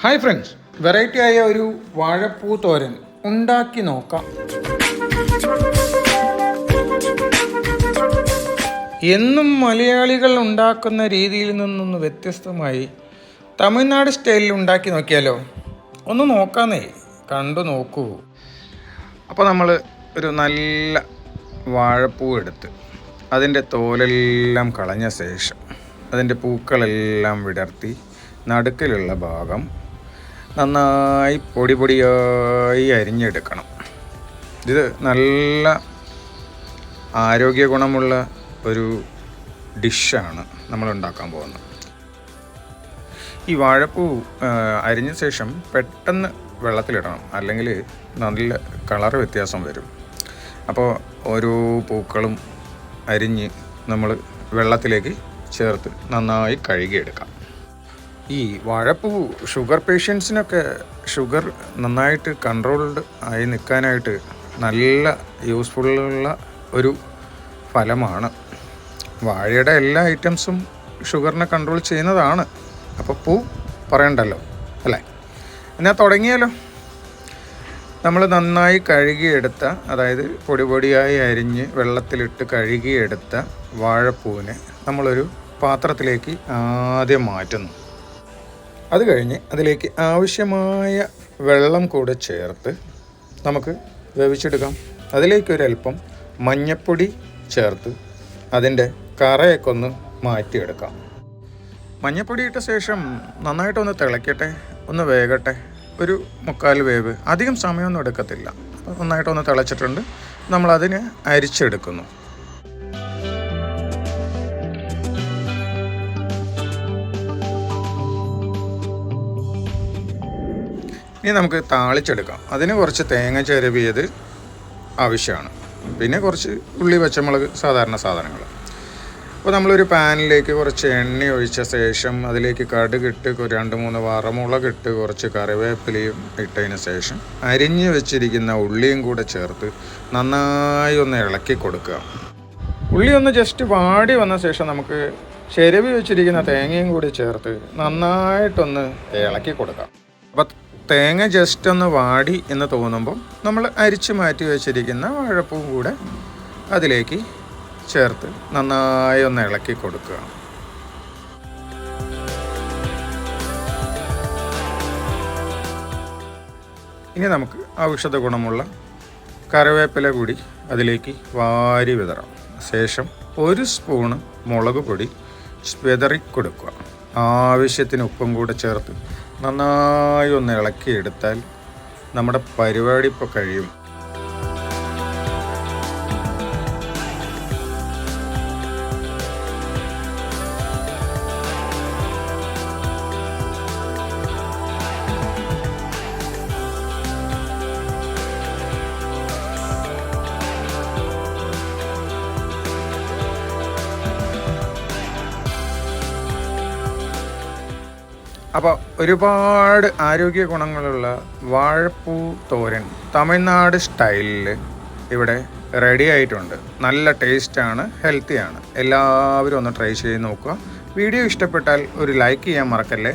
Hi friends, variety ആയ ഒരു വാഴപ്പൂ തോരൻ ഉണ്ടാക്കി നോക്കാം. എന്നും മലയാളികൾ ഉണ്ടാക്കുന്ന രീതിയിൽ നിന്നൊന്ന് വ്യത്യസ്തമായി തമിഴ്നാട് സ്റ്റൈലിൽ ഉണ്ടാക്കി നോക്കിയാലോ? ഒന്ന് നോക്കാന്നേ, കണ്ടു നോക്കൂ. അപ്പോൾ നമ്മൾ ഒരു നല്ല വാഴപ്പൂ എടുത്ത് അതിൻ്റെ തോലെല്ലാം കളഞ്ഞ ശേഷം അതിൻ്റെ പൂക്കളെല്ലാം വിടർത്തി നടുക്കിലുള്ള ഭാഗം നന്നായി പൊടിയായി അരിഞ്ഞെടുക്കണം. ഇത് നല്ല ആരോഗ്യ ഗുണമുള്ള ഒരു ഡിഷാണ് നമ്മൾ ഉണ്ടാക്കാൻ പോകുന്നത്. ഈ വാഴപ്പൂ അരിഞ്ഞ ശേഷം പെട്ടെന്ന് വെള്ളത്തിലിടണം, അല്ലെങ്കിൽ നല്ല കളർ വ്യത്യാസം വരും. അപ്പോൾ ഓരോ പൂക്കളും അരിഞ്ഞ് നമ്മൾ വെള്ളത്തിലേക്ക് ചേർത്ത് നന്നായി കഴുകിയെടുക്കാം. ഈ വാഴപ്പൂ ഷുഗർ പേഷ്യൻസിനൊക്കെ ഷുഗർ നന്നായിട്ട് കൺട്രോൾഡ് ആയി നിൽക്കാനായിട്ട് നല്ല യൂസ്ഫുള്ളുള്ള ഒരു ഫലമാണ്. വാഴയുടെ എല്ലാ ഐറ്റംസും ഷുഗറിനെ കൺട്രോൾ ചെയ്യുന്നതാണ്. അപ്പോൾ പൂ പറയണ്ടല്ലോ അല്ലേ? എന്നാൽ തുടങ്ങിയാലോ? നമ്മൾ നന്നായി കഴുകിയെടുത്ത, അതായത് പൊടിയായി അരിഞ്ഞ് വെള്ളത്തിലിട്ട് കഴുകിയെടുത്ത വാഴപ്പൂവിനെ നമ്മളൊരു പാത്രത്തിലേക്ക് ആദ്യം മാറ്റുന്നു. അത് കഴിഞ്ഞ് അതിലേക്ക് ആവശ്യമായ വെള്ളം കൂടെ ചേർത്ത് നമുക്ക് വേവിച്ചെടുക്കാം. അതിലേക്കൊരൽപ്പം മഞ്ഞൾപ്പൊടി ചേർത്ത് അതിൻ്റെ കറയൊക്കെ ഒന്ന് മാറ്റിയെടുക്കാം. മഞ്ഞൾപ്പൊടി ഇട്ട ശേഷം നന്നായിട്ടൊന്ന് തിളയ്ക്കട്ടെ, ഒന്ന് വേകട്ടെ. ഒരു 3/4 വേവ്, അധികം സമയമൊന്നും എടുക്കത്തില്ല. അപ്പോൾ നന്നായിട്ടൊന്ന് തിളച്ചിട്ടുണ്ട്. നമ്മളതിനെ അരിച്ചെടുക്കുന്നു. ഇനി നമുക്ക് താളിച്ചെടുക്കാം. അതിന് കുറച്ച് തേങ്ങ ചിരവിയത് ആവശ്യമാണ്. പിന്നെ കുറച്ച് ഉള്ളി, പച്ചമുളക്, സാധാരണ സാധനങ്ങൾ. അപ്പോൾ നമ്മളൊരു പാനിലേക്ക് കുറച്ച് എണ്ണ ഒഴിച്ച ശേഷം അതിലേക്ക് കടുകിട്ട് 2-3 വറമുളകിട്ട് കുറച്ച് കറിവേപ്പിലയും ഇട്ടതിന് ശേഷം അരിഞ്ഞ് വെച്ചിരിക്കുന്ന ഉള്ളിയും കൂടെ ചേർത്ത് നന്നായി ഒന്ന് ഇളക്കി കൊടുക്കുക. ഉള്ളി ഒന്ന് ജസ്റ്റ് വാടി വന്ന ശേഷം നമുക്ക് ചിരവി വെച്ചിരിക്കുന്ന തേങ്ങയും കൂടി ചേർത്ത് നന്നായിട്ടൊന്ന് ഇളക്കി കൊടുക്കാം. അപ്പോൾ തേങ്ങ ജസ്റ്റ് ഒന്ന് വാടി എന്ന് തോന്നുമ്പോൾ നമ്മൾ അരിച്ച് മാറ്റി വെച്ചിരിക്കുന്ന വാഴപ്പൂവും കൂടെ അതിലേക്ക് ചേർത്ത് നന്നായി ഒന്ന് ഇളക്കി കൊടുക്കുക. ഇനി നമുക്ക് ഔഷധ ഗുണമുള്ള കറിവേപ്പില കൂടി അതിലേക്ക് വാരി വിതറാം. ശേഷം 1 സ്പൂണ് മുളക് പൊടി വിതറി കൊടുക്കുക. ആവശ്യത്തിന് ഉപ്പും കൂടെ ചേർത്ത് നന്നായി ഒന്ന് ഇളക്കിയെടുത്താൽ നമ്മുടെ പരിപാടി ഇപ്പോൾ കഴിയും. അപ്പോൾ ഒരുപാട് ആരോഗ്യ ഗുണങ്ങളുള്ള വാഴപ്പൂ തോരൻ തമിഴ്നാട് സ്റ്റൈലിൽ ഇവിടെ റെഡി ആയിട്ടുണ്ട്. നല്ല ടേസ്റ്റാണ്, ഹെൽത്തിയാണ്. എല്ലാവരും ഒന്ന് ട്രൈ ചെയ്ത് നോക്കുക. വീഡിയോ ഇഷ്ടപ്പെട്ടാൽ ഒരു ലൈക്ക് ചെയ്യാൻ മറക്കല്ലേ.